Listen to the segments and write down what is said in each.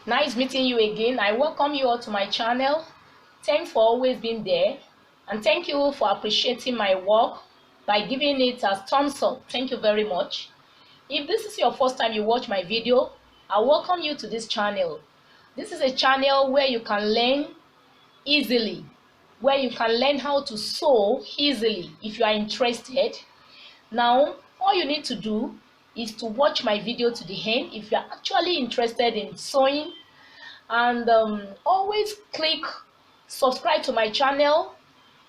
Nice meeting you again. I welcome you all to my channel. Thanks for always being there, and thank you for appreciating my work by giving it a thumbs up. Thank you very much. If this is your first time you watch my video, I welcome you to this channel. This is a channel where you can learn easily, where you can learn how to sew easily if you are interested. Now, all you need to do is to watch my video to the end if you are actually interested in sewing, and always click subscribe to my channel,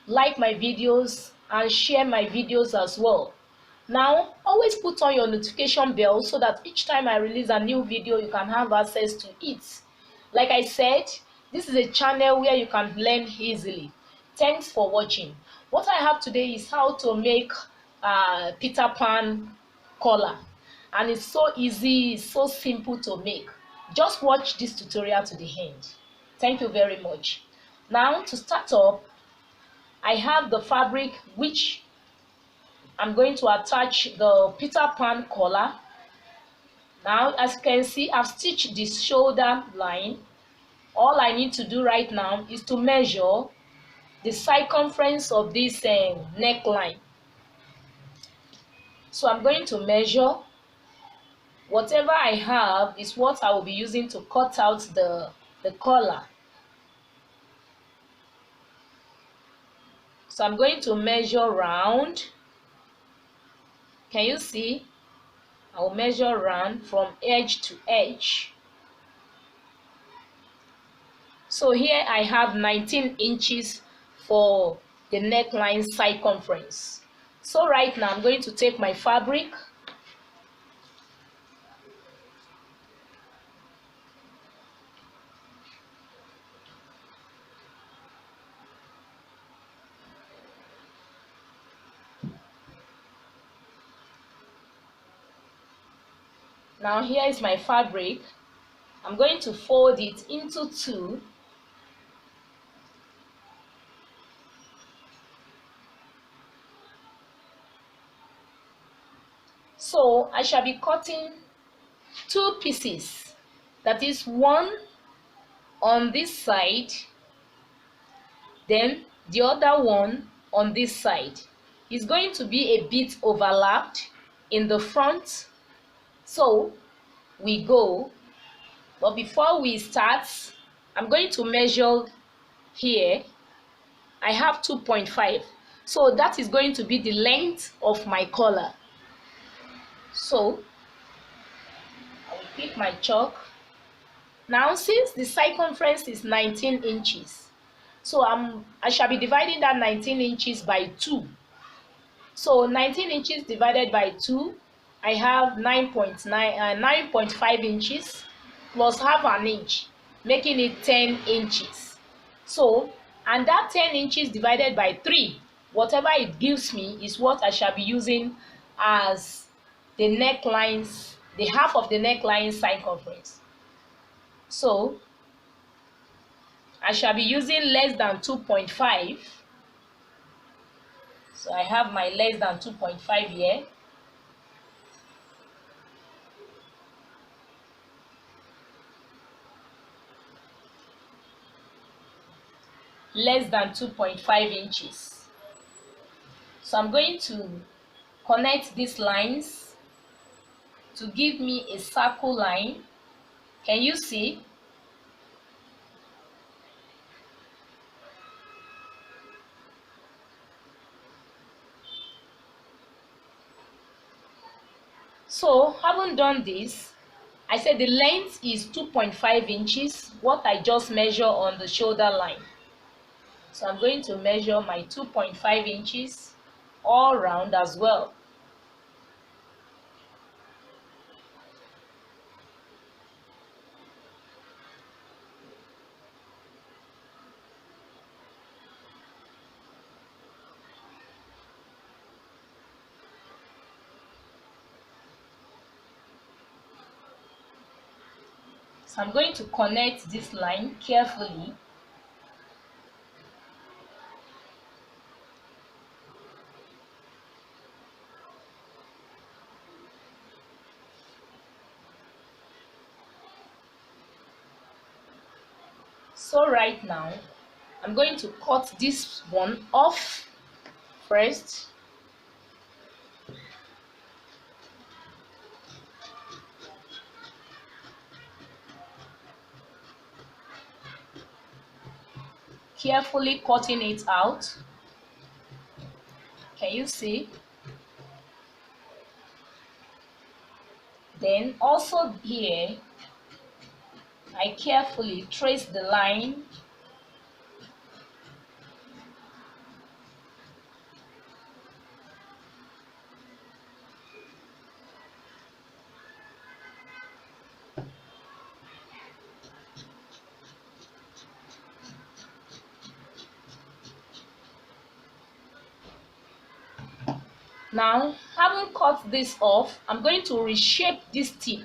like my videos, and share my videos as well. Now, always put on your notification bell so that each time I release a new video, you can have access to it. Like I said, this is a channel where you can learn easily. Thanks for watching. What I have today is how to make Peter Pan collar, and it's so easy, it's so simple to make. Just watch this tutorial to the end. Thank you very much. Now, to start up, I have the fabric which I'm going to attach the Peter Pan collar. Now, as you can see, I've stitched this shoulder line. All I need to do right now is to measure the circumference of this neckline. So I'm going to measure. Whatever I have is what I will be using to cut out the collar. So I'm going to measure round. Can you see? I will measure round from edge to edge. So here I have 19 inches for the neckline circumference. So right now I'm going to take my fabric. Now here is my fabric. I'm going to fold it into two. So I shall be cutting two pieces. That is one on this side, then the other one on this side. It's going to be a bit overlapped in the front. So we go. But before we start, I'm going to measure here. I have 2.5. So that is going to be the length of my collar. So I will pick my chalk. Now, since the circumference is 19 inches, so I shall be dividing that 19 inches by 2. So 19 inches divided by 2, I have 9.5 inches plus half an inch, making it 10 inches. So, and that 10 inches divided by 3, whatever it gives me is what I shall be using as the necklines, the half of the neckline circumference. So, I shall be using less than 2.5. So I have my less than 2.5 here. Less than 2.5 inches. So I'm going to connect these lines to give me a circle line. Can you see? So having done this, I said the length is 2.5 inches, what I just measure on the shoulder line. So I'm going to measure my 2.5 inches all round as well. So I'm going to connect this line carefully. So right now I'm going to cut this one off first. Carefully cutting it out. Can you see? Then also here I carefully trace the line. Now, having cut this off, I'm going to reshape this tip,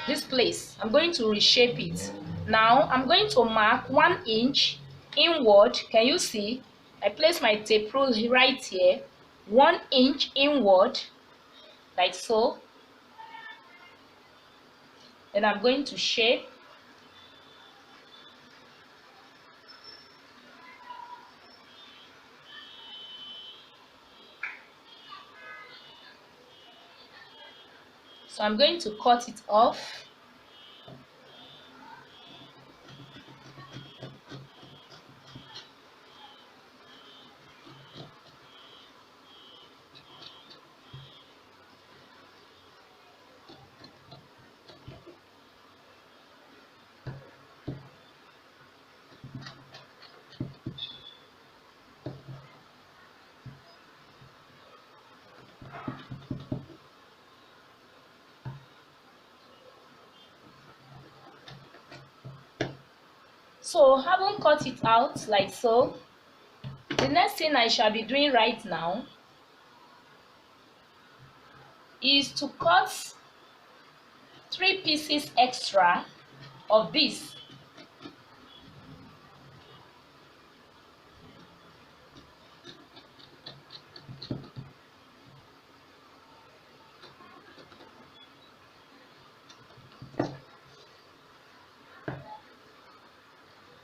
this place. I'm going to reshape it. Now, I'm going to mark 1 inch inward. Can you see? I place my tape rule right here, 1 inch inward, like so. Then I'm going to shape. So I'm going to cut it off. So having cut it out like so, the next thing I shall be doing right now is to cut 3 pieces extra of this.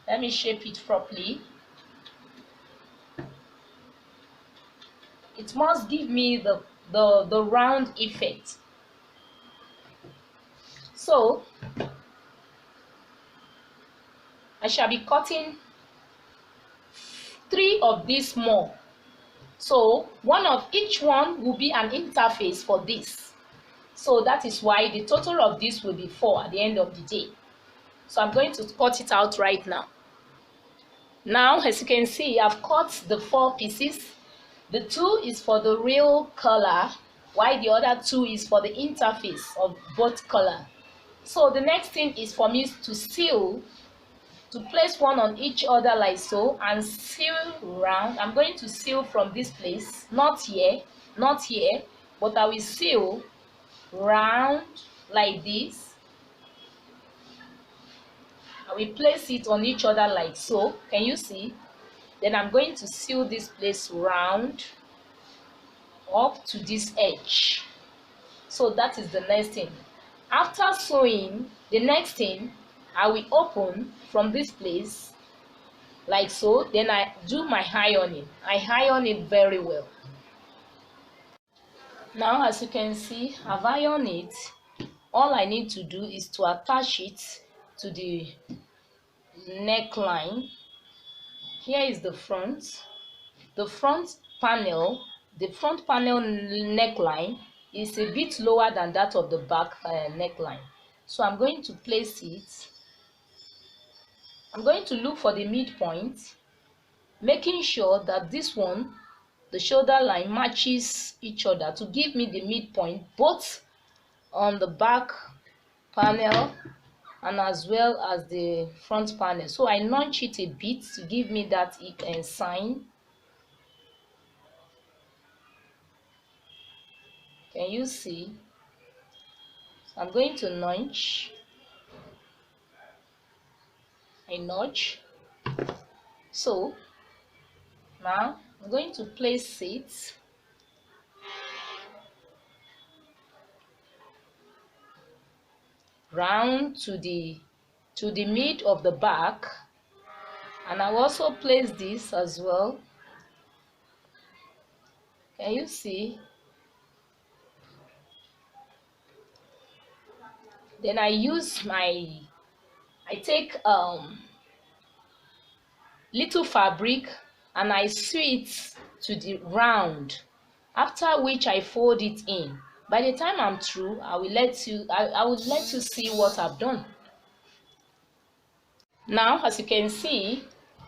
Let me shape it properly. It must give me the round effect. So I shall be cutting 3 of these more. So one of each one will be an interface for this. So that is why the total of this will be 4 at the end of the day. So I'm going to cut it out right now. Now, as you can see, I've cut the 4 pieces. The 2 is for the real color, while the other 2 is for the interface of both color. So the next thing is for me to seal, to place one on each other like so, and seal round. I'm going to seal from this place, not here, not here, but I will seal round like this. I will place it on each other like so. Can you see? Then I'm going to seal this place round up to this edge. So that is the next thing. After sewing, the next thing, I will open from this place like so. Then I do my ironing. I iron it very well. Now, as you can see, I've ironed it. All I need to do is to attach it to the neckline. Here is the front. The front panel neckline is a bit lower than that of the back neckline. So I'm going to place it. I'm going to look for the midpoint, making sure that this one, the shoulder line, matches each other to give me the midpoint both on the back panel and as well as the front panel. So I notch it a bit to give me that sign. Can you see? So I'm going to notch. I notch. So now I'm going to place it round to the to the mid of the back, and I'll also place this as well. Can you see? Then I take little fabric and I sew it to the round, after which I fold it in. By the time I'm through, I will let you see what I've done. Now, as you can see,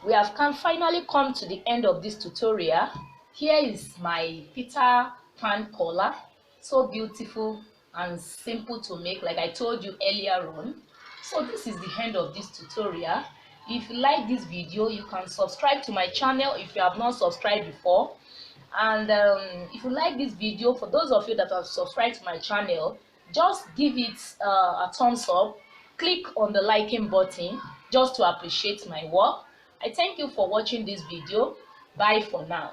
we have finally come to the end of this tutorial. Here is my Peter Pan collar, so beautiful and simple to make, like I told you earlier on. So this is the end of this tutorial. If you like this video, you can subscribe to my channel if you have not subscribed before. And if you like this video, for those of you that have subscribed to my channel, just give it a thumbs up, click on the liking button just to appreciate my work. I thank you for watching this video. Bye for now.